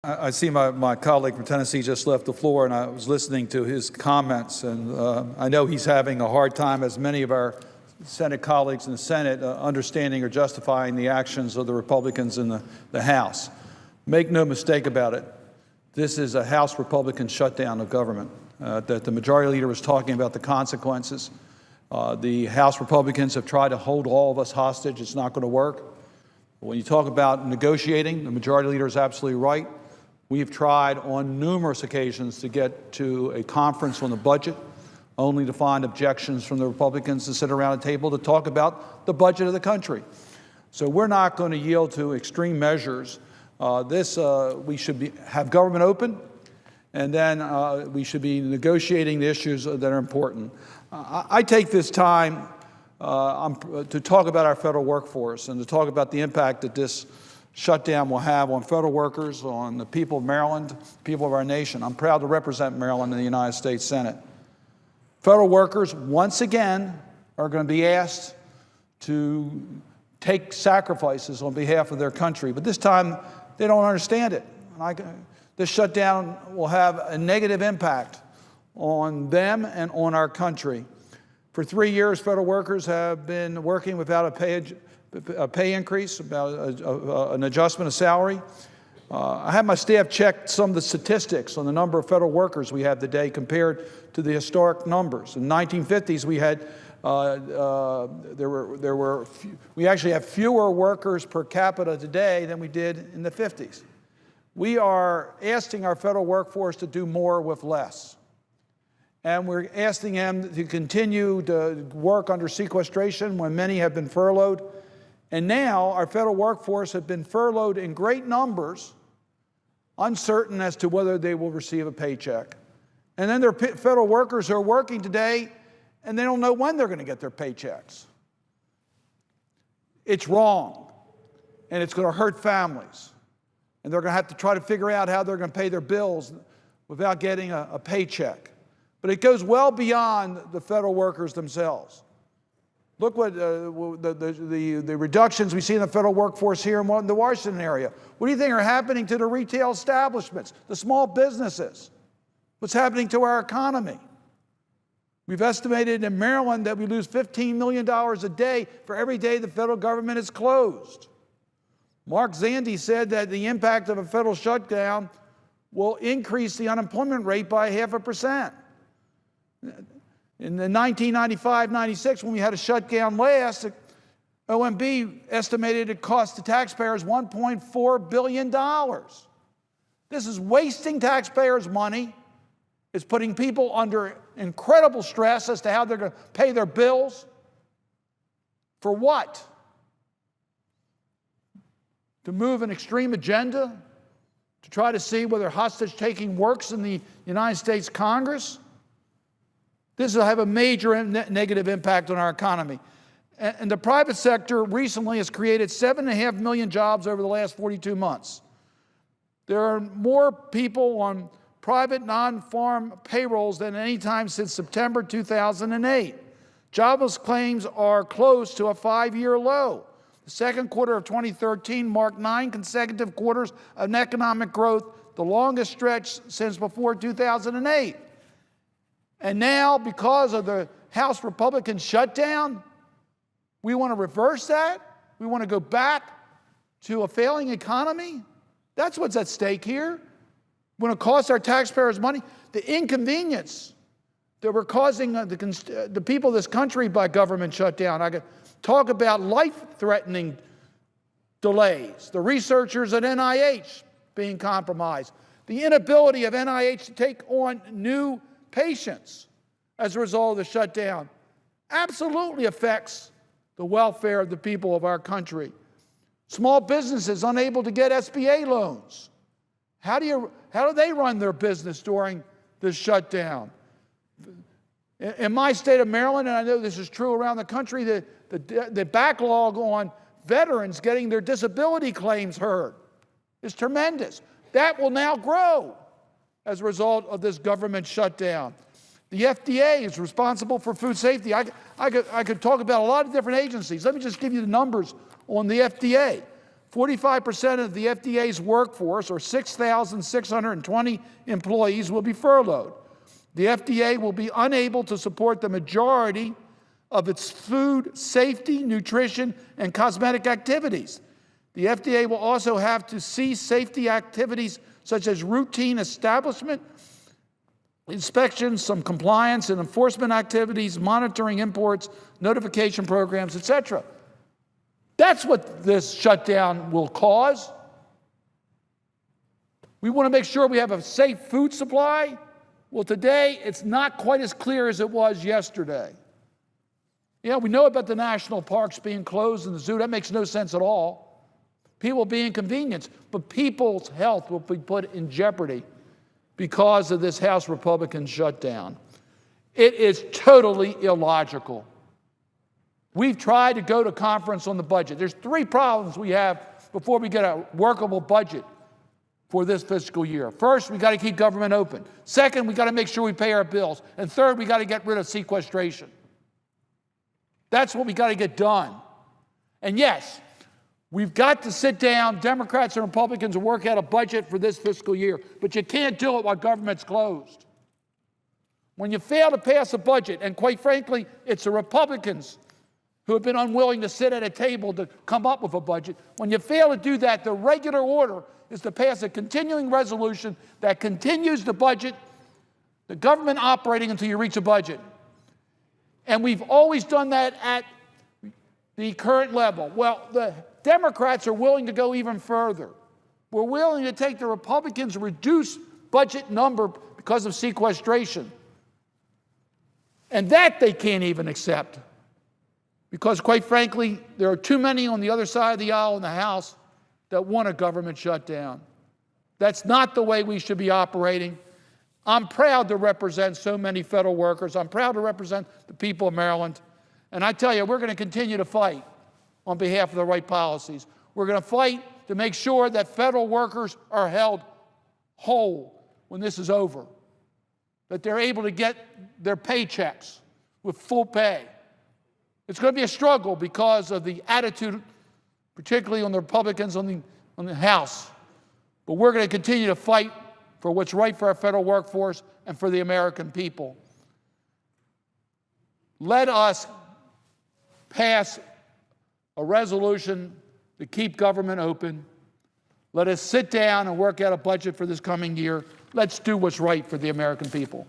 I see my colleague from Tennessee just left the floor, and I was listening to his comments, and I know he's having a hard time, as many of our Senate colleagues in the Senate, understanding or justifying the actions of the Republicans in the House. Make no mistake about it. This is a House Republican shutdown of government. That the majority leader was talking about the consequences. The House Republicans have tried to hold all of us hostage. It's not going to work. When you talk about negotiating, the majority leader is absolutely right. We've tried on numerous occasions to get to a conference on the budget, only to find objections from the Republicans to sit around a table to talk about the budget of the country. So we're not going to yield to extreme measures. We should have government open, and then we should be negotiating the issues that are important. I take this time to talk about our federal workforce and to talk about the impact that this shutdown will have on federal workers, on the people of Maryland, people of our nation. I'm proud to represent Maryland in the United States Senate. Federal workers, once again, are going to be asked to take sacrifices on behalf of their country, but this time they don't understand it. This shutdown will have a negative impact on them and on our country. For 3 years, federal workers have been working without a pay increase, about an adjustment of salary. I had my staff check some of the statistics on the number of federal workers we have today compared to the historic numbers. In the 1950s, we had we actually have fewer workers per capita today than we did in the 50s. We are asking our federal workforce to do more with less. And we're asking them to continue to work under sequestration when many have been furloughed. And now our federal workforce have been furloughed in great numbers, uncertain as to whether they will receive a paycheck. And then there are federal workers who are working today, and they don't know when they're going to get their paychecks. It's wrong, and it's going to hurt families. And they're going to have to try to figure out how they're going to pay their bills without getting a paycheck. But it goes well beyond the federal workers themselves. Look what the reductions we see in the federal workforce here in the Washington area. What do you think are happening to the retail establishments, the small businesses? What's happening to our economy? We've estimated in Maryland that we lose $15 million a day for every day the federal government is closed. Mark Zandi said that the impact of a federal shutdown will increase the unemployment rate by 0.5%. In the 1995-96, when we had a shutdown last, OMB estimated it cost the taxpayers $1.4 billion. This is wasting taxpayers' money. It's putting people under incredible stress as to how they're going to pay their bills. For what? To move an extreme agenda? To try to see whether hostage-taking works in the United States Congress? This will have a major negative impact on our economy. And the private sector recently has created 7.5 million jobs over the last 42 months. There are more people on private non-farm payrolls than any time since September 2008. Jobless claims are close to a 5-year low. The second quarter of 2013 marked 9 consecutive quarters of economic growth, the longest stretch since before 2008. And now, because of the House Republican shutdown, we want to reverse that? We want to go back to a failing economy? That's what's at stake here. We want to cost our taxpayers money. The inconvenience that we're causing the people of this country by government shutdown. I could talk about life-threatening delays, the researchers at NIH being compromised, the inability of NIH to take on new patients as a result of the shutdown absolutely affects the welfare of the people of our country. Small businesses unable to get SBA loans. How do they run their business during this shutdown? In my state of Maryland, and I know this is true around the country, the backlog on veterans getting their disability claims heard is tremendous. That will now grow as a result of this government shutdown. The FDA is responsible for food safety. I could talk about a lot of different agencies. Let me just give you the numbers on the FDA. 45% of the FDA's workforce, or 6,620 employees, will be furloughed. The FDA will be unable to support the majority of its food safety, nutrition, and cosmetic activities. The FDA will also have to cease safety activities such as routine establishment inspections, some compliance and enforcement activities, monitoring imports, notification programs, etc. That's what this shutdown will cause. We want to make sure we have a safe food supply. Well, today, it's not quite as clear as it was yesterday. Yeah, we know about the national parks being closed and the zoo. That makes no sense at all. People will be inconvenienced, but people's health will be put in jeopardy because of this House Republican shutdown. It is totally illogical. We've tried to go to conference on the budget. There's three problems we have before we get a workable budget for this fiscal year. First, we got to keep government open. Second, we got to make sure we pay our bills. And third, we got to get rid of sequestration. That's what we got to get done. And yes, we've got to sit down, Democrats and Republicans, and work out a budget for this fiscal year. But you can't do it while government's closed. When you fail to pass a budget, and quite frankly, it's the Republicans who have been unwilling to sit at a table to come up with a budget. When you fail to do that, the regular order is to pass a continuing resolution that continues the budget, the government operating until you reach a budget. And we've always done that at the current level. Well, the Democrats are willing to go even further. We're willing to take the Republicans' reduced budget number because of sequestration. And that they can't even accept. Because quite frankly, there are too many on the other side of the aisle in the House that want a government shutdown. That's not the way we should be operating. I'm proud to represent so many federal workers. I'm proud to represent the people of Maryland. And I tell you, we're going to continue to fight on behalf of the right policies. We're going to fight to make sure that federal workers are held whole when this is over, that they're able to get their paychecks with full pay. It's going to be a struggle because of the attitude, particularly on the Republicans on the House. But we're going to continue to fight for what's right for our federal workforce and for the American people. Let us pass a resolution to keep government open. Let us sit down and work out a budget for this coming year. Let's do what's right for the American people.